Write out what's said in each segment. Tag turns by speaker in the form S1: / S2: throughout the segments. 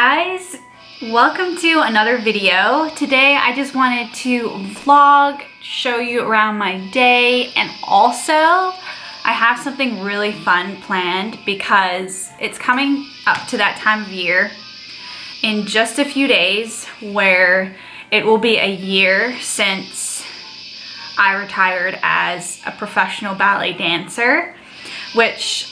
S1: guys, welcome to another video. Today I just wanted to vlog, show you around my day, and also I have something really fun planned because it's coming up to that time of year in just a few days where it will be a year since I retired as a professional ballet dancer, which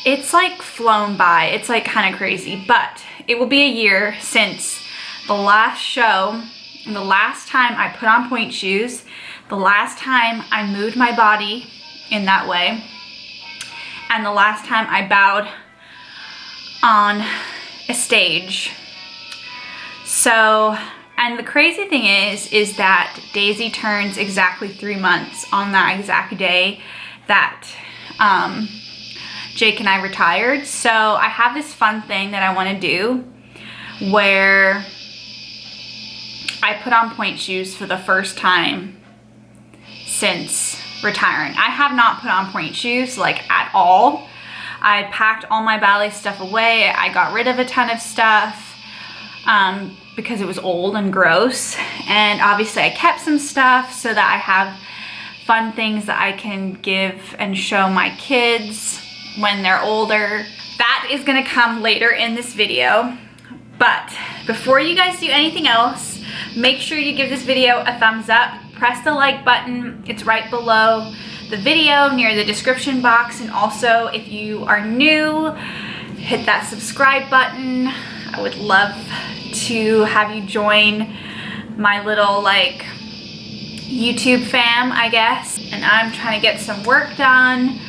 S1: it's like flown by. It's like kind of crazy, but it will be a year since the last show, the last time I put on pointe shoes, the last time I moved my body in that way, and the last time I bowed on a stage. So, and the crazy thing is that Daisy turns exactly 3 months on that exact day that Jake and I retired. So I have this fun thing that I want to do where I put on pointe shoes for the first time since retiring. I have not put on pointe shoes like at all. I packed all my ballet stuff away. I got rid of a ton of stuff because it was old and gross. And obviously I kept some stuff so that I have fun things that I can give and show my kids when they're older. That is gonna come later in this video. But before you guys do anything else, make sure you give this video a thumbs up. Press the like button. It's right below the video near the description box. And also, if you are new, hit that subscribe button. I would love to have you join my little like YouTube fam, I guess. And I'm trying to get some work done.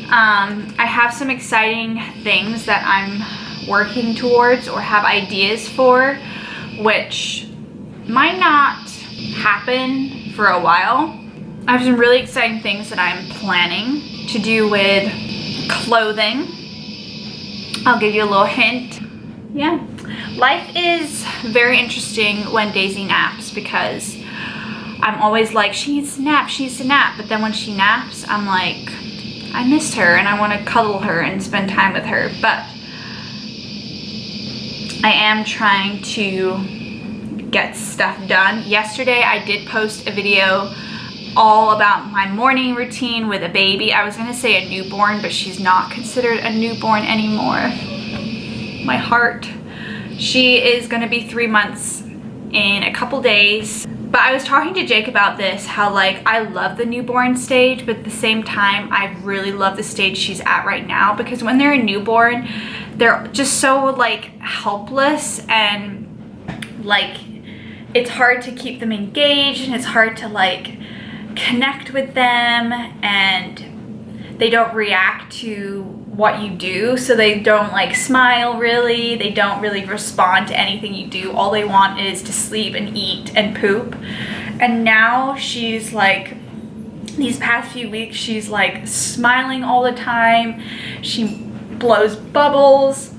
S1: I have some exciting things that I'm working towards or have ideas for, which might not happen for a while. I have some really exciting things that I'm planning to do with clothing. I'll give you a little hint. Yeah, life is very interesting when Daisy naps because I'm always like, she needs to nap, she needs to nap. But then when she naps, I'm like, I miss her and I want to cuddle her and spend time with her. But I am trying to get stuff done. Yesterday I did post a video all about my morning routine with a baby. I was going to say a newborn, but she's not considered a newborn anymore. My heart. She is going to be 3 months in a couple days. But I was talking to Jake about this, how like I love the newborn stage, but at the same time I really love the stage she's at right now, because when they're a newborn, they're just so like helpless, and like it's hard to keep them engaged, and it's hard to like connect with them, and they don't react to what you do, so they don't like smile really, they don't really respond to anything you do. All they want is to sleep and eat and poop. And now she's like, these past few weeks she's like smiling all the time, she blows bubbles.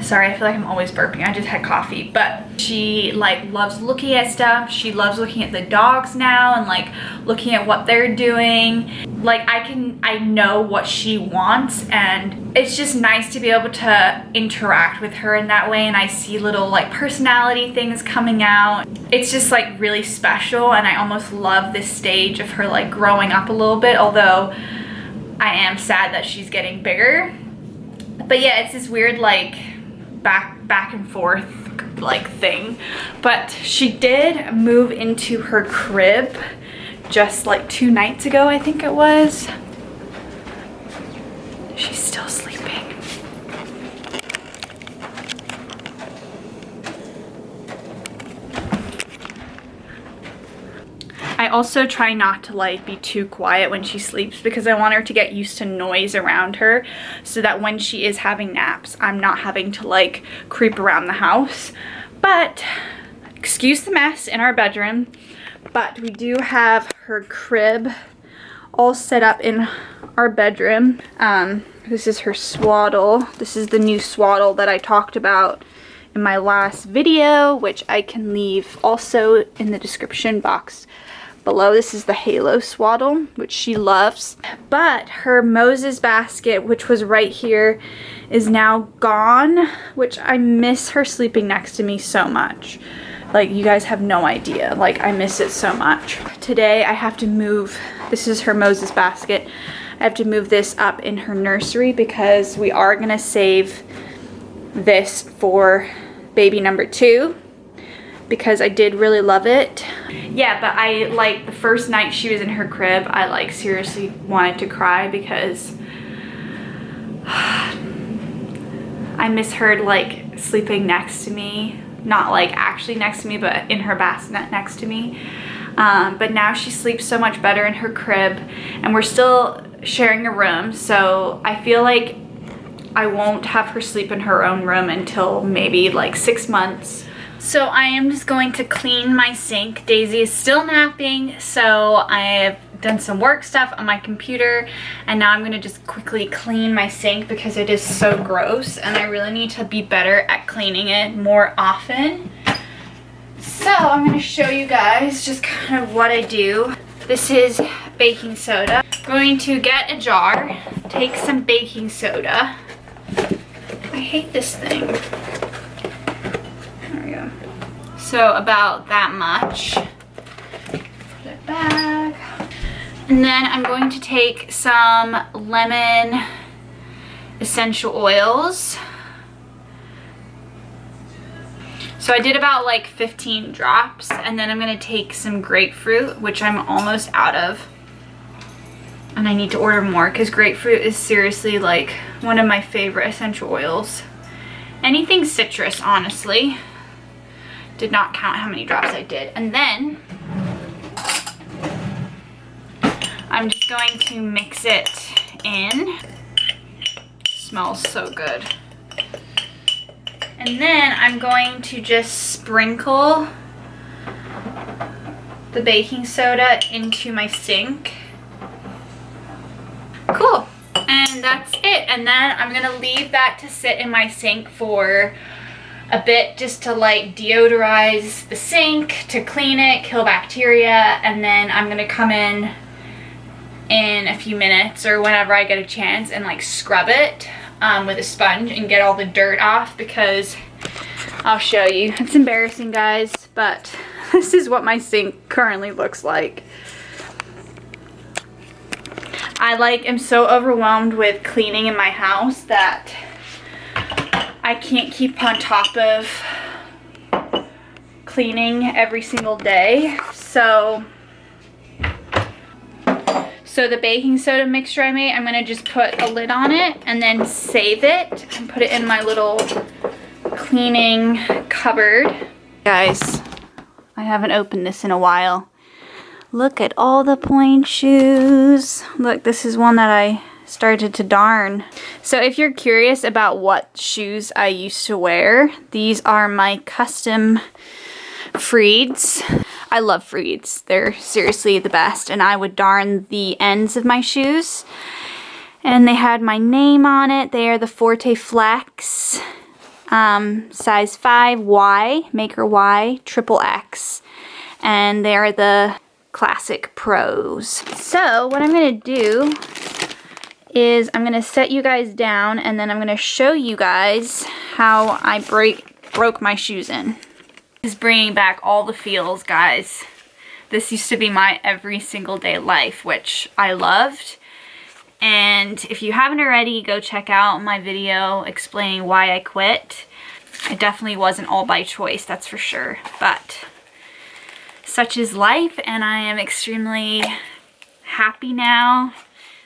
S1: Sorry, I feel like I'm always burping. I just had coffee. But she like loves looking at stuff. She loves looking at the dogs now and like looking at what they're doing. Like I know what she wants, and it's just nice to be able to interact with her in that way, and I see little like personality things coming out. It's just like really special, and I almost love this stage of her like growing up a little bit, although I am sad that she's getting bigger. But yeah, it's this weird like back and forth like thing. But she did move into her crib just like 2 nights ago, I think it was. She's still sleeping. I also try not to like be too quiet when she sleeps, because I want her to get used to noise around her, so that when she is having naps, I'm not having to like creep around the house. But excuse the mess in our bedroom, but we do have her crib all set up in our bedroom. This is her swaddle. This is the new swaddle that I talked about in my last video, which I can leave also in the description box below. This is the Halo swaddle, which she loves. But her Moses basket, which was right here, is now gone, which I miss her sleeping next to me so much. Like, you guys have no idea. Like, I miss it so much. Today I have to move, this is her Moses basket. I have to move this up in her nursery because we are gonna save this for baby number 2 because I did really love it. Yeah, but I, like, the first night she was in her crib, I, like, seriously wanted to cry because I miss her, like, sleeping next to me. Not, like, actually next to me, but in her bassinet next to me. But now she sleeps so much better in her crib, and we're still sharing a room, so I feel like I won't have her sleep in her own room until maybe like 6 months. So I am just going to clean my sink. Daisy is still napping, so I have done some work stuff on my computer, and now I'm going to just quickly clean my sink because it is so gross and I really need to be better at cleaning it more often. So I'm going to show you guys just kind of what I do. This is baking soda. I'm going to get a jar, take some baking soda. I hate this thing. There we go. So about that much. Put it back. And then I'm going to take some lemon essential oils. So I did about like 15 drops, and then I'm gonna take some grapefruit, which I'm almost out of. And I need to order more because grapefruit is seriously like one of my favorite essential oils. Anything citrus, honestly. Did not count how many drops I did. And then I'm just going to mix it in. Smells so good. And then I'm going to just sprinkle the baking soda into my sink. Cool. And that's it. And then I'm gonna leave that to sit in my sink for a bit just to like deodorize the sink, to clean it, kill bacteria, and then I'm gonna come in a few minutes or whenever I get a chance and like scrub it with a sponge and get all the dirt off, because I'll show you. It's embarrassing, guys, but this is what my sink currently looks like. I like am so overwhelmed with cleaning in my house that I can't keep on top of cleaning every single day. So the baking soda mixture I made, I'm gonna just put a lid on it and then save it and put it in my little cleaning cupboard. Guys, I haven't opened this in a while. Look at all the Pointe shoes. Look, this is one that I started to darn. So if you're curious about what shoes I used to wear, these are my custom Freeds. I love Freeds. They're seriously the best, and I would darn the ends of my shoes. And they had my name on it. They are the Forte Flex, size 5Y, maker Y, XXX. And they are the Classic Pros. So what I'm gonna do is I'm gonna set you guys down, and then I'm gonna show you guys how I broke my shoes in. Is bringing back all the feels, guys. This used to be my every single day life, which I loved. And if you haven't already, go check out my video explaining why I quit. It definitely wasn't all by choice, that's for sure. But such is life, and I am extremely happy now.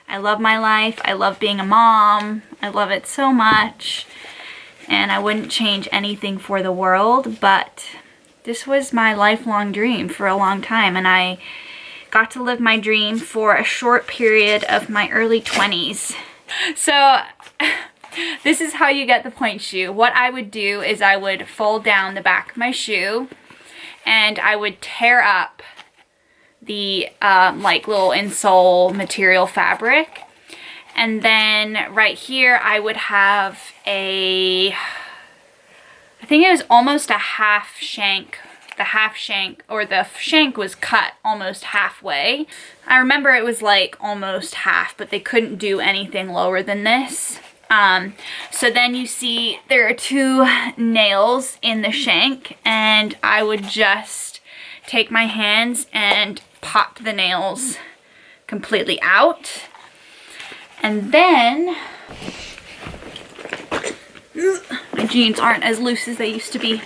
S1: I love my life. I love being a mom. I love it so much. And I wouldn't change anything for the world, but this was my lifelong dream for a long time, and I got to live my dream for a short period of my early 20s. So this is how you get the Pointe shoe. What I would do is I would fold down the back of my shoe, and I would tear up the like little insole material fabric, and then right here I would have I think it was almost a half shank the half shank, or the shank was cut almost halfway. I remember it was like almost half, but they couldn't do anything lower than this. So then you see there are 2 nails in the shank, and I would just take my hands and pop the nails completely out. And then my jeans aren't as loose as they used to be.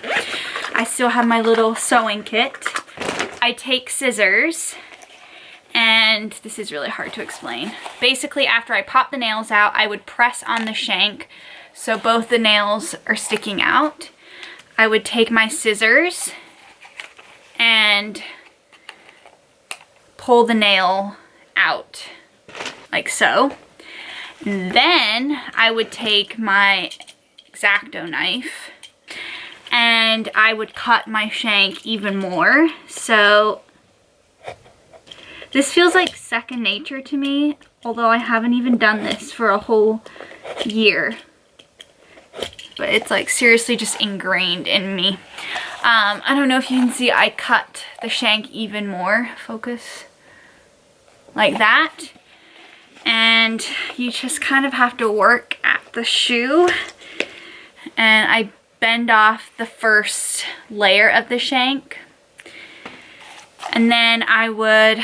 S1: I still have my little sewing kit. I take scissors, and this is really hard to explain. Basically, after I pop the nails out, I would press on the shank so both the nails are sticking out. I would take my scissors and pull the nail out like so. And then I would take my X-Acto knife and I would cut my shank even more. So this feels like second nature to me, although I haven't even done this for a whole year. But it's like seriously just ingrained in me. I don't know if you can see, I cut the shank even more. Focus. Like that. And you just kind of have to work at the shoe. And I bend off the first layer of the shank. And then I would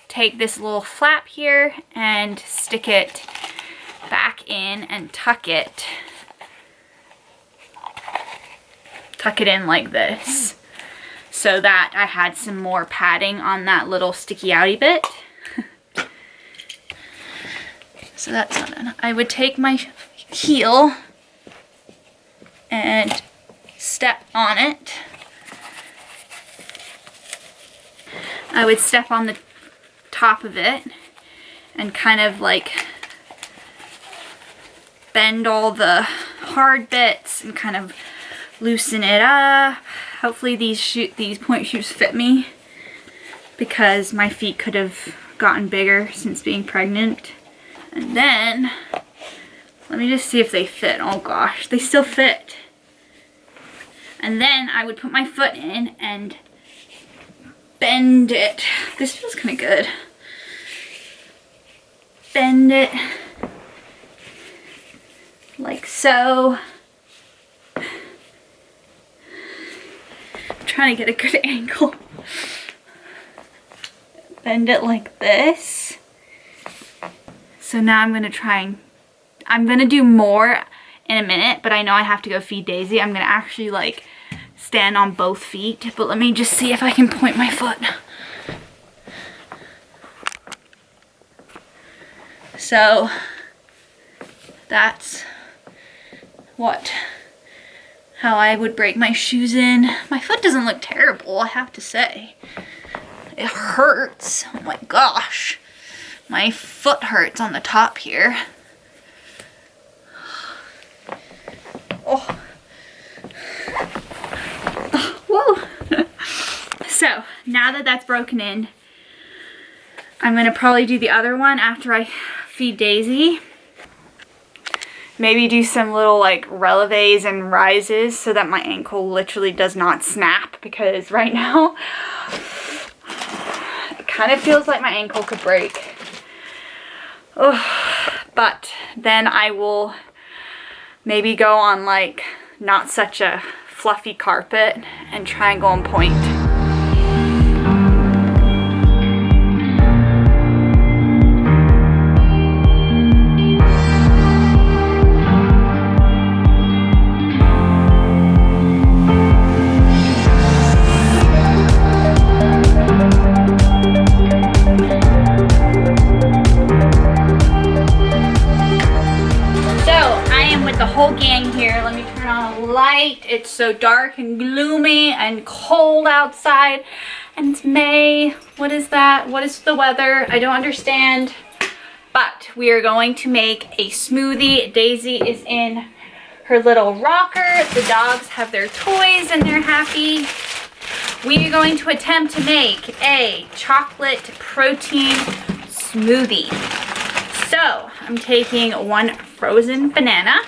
S1: take this little flap here and stick it back in and tuck it in like this, so that I had some more padding on that little sticky outy bit. So that's not done. I would take my heel and step on it. I would step on the top of it and kind of like bend all the hard bits and kind of loosen it up. Hopefully these point shoes fit me, because my feet could have gotten bigger since being pregnant. And then let me just see if they fit. Oh gosh, they still fit. And then I would put my foot in and bend it. This feels kind of good. Bend it like so. I'm trying to get a good angle. Bend it like this. So now I'm gonna do more in a minute, but I know I have to go feed Daisy. I'm gonna actually like stand on both feet, but let me just see if I can point my foot. So that's how I would break my shoes in. My foot doesn't look terrible, I have to say. It hurts. Oh my gosh. My foot hurts on the top here. Oh. Whoa. So now that that's broken in, I'm gonna probably do the other one after I feed Daisy. Maybe do some little like releves and rises so that my ankle literally does not snap, because right now it kind of feels like my ankle could break. Oh, but then I will maybe go on like not such a fluffy carpet and try and go on point. It's so dark and gloomy and cold outside, and it's May. What is that? What is the weather? I don't understand. But we are going to make a smoothie. Daisy is in her little rocker. The dogs have their toys and they're happy. We are going to attempt to make a chocolate protein smoothie. So I'm taking 1 frozen banana,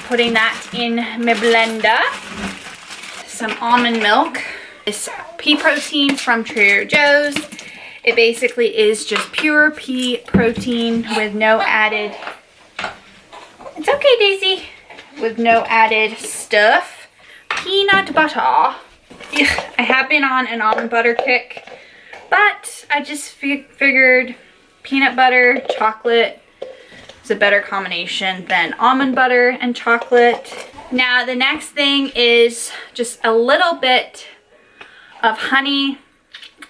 S1: putting that in my blender, some almond milk. This pea protein from Trader Joe's. It basically is just pure pea protein with no added, it's okay Daisy, with no added stuff. Peanut butter. Ugh, I have been on an almond butter kick, but I just figured peanut butter, chocolate is a better combination than almond butter and chocolate. Now the next thing is just a little bit of honey.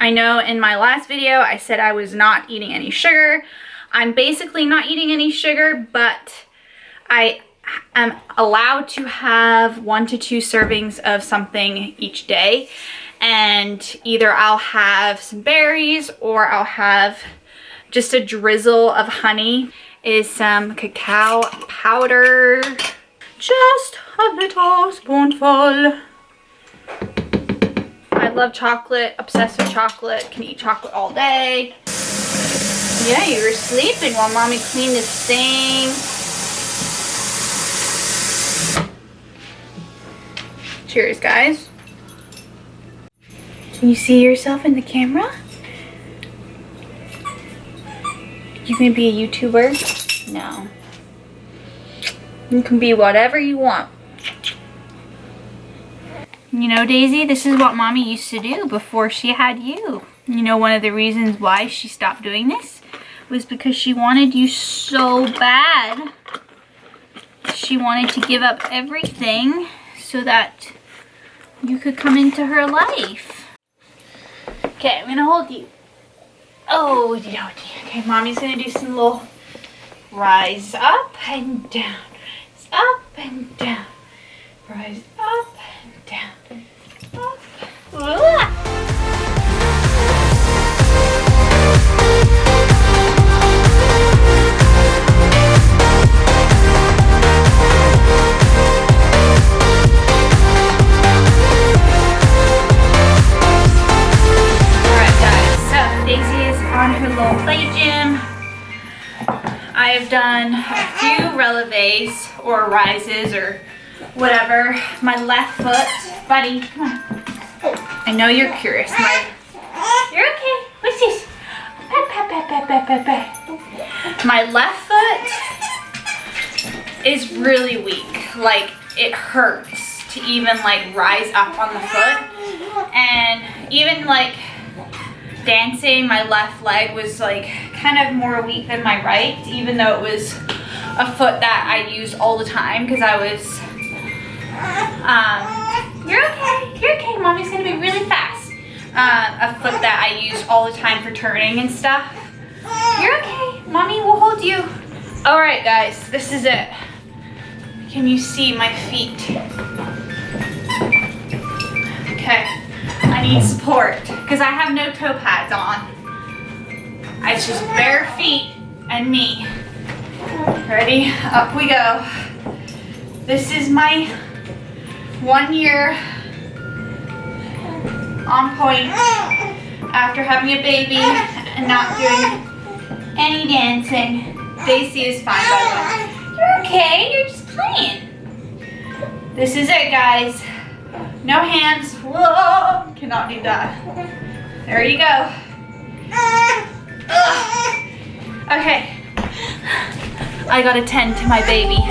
S1: I know in my last video I said I was not eating any sugar. I'm basically not eating any sugar, but I am allowed to have 1 to 2 servings of something each day. And either I'll have some berries or I'll have just a drizzle of honey. Is some cacao powder. Just a little spoonful. I love chocolate, obsessed with chocolate, can eat chocolate all day. Yeah, you were sleeping while mommy cleaned this thing. Cheers, guys. Can you see yourself in the camera? You can be a YouTuber? No. You can be whatever you want. You know, Daisy, this is what mommy used to do before she had you. You know, one of the reasons why she stopped doing this was because she wanted you so bad. She wanted to give up everything so that you could come into her life. Okay, I'm gonna hold you. Oh, dear. Okay, mommy's gonna do some little rise up and down. Rise up and down. Rise up and down. Up. Her little play gym. I have done a few releves or rises or whatever. My left foot, buddy, come on. I know you're curious. You're okay. What's this? My left foot is really weak. Like, it hurts to even like rise up on the foot, and even like dancing, my left leg was like kind of more weak than my right, even though it was a foot that I used all the time because I was, you're okay, mommy's gonna be really fast. A foot that I used all the time for turning and stuff. You're okay, mommy will hold you. All right, guys, this is it. Can you see my feet? Okay. I need support because I have no toe pads on. It's just bare feet and me. Ready? Up we go. This is my 1 year on point after having a baby and not doing any dancing. Daisy is fine, by the way. You're okay, you're just playing. This is it, guys. No hands. Whoa, cannot do that. There you go. Ugh. Okay. I gotta tend to my baby.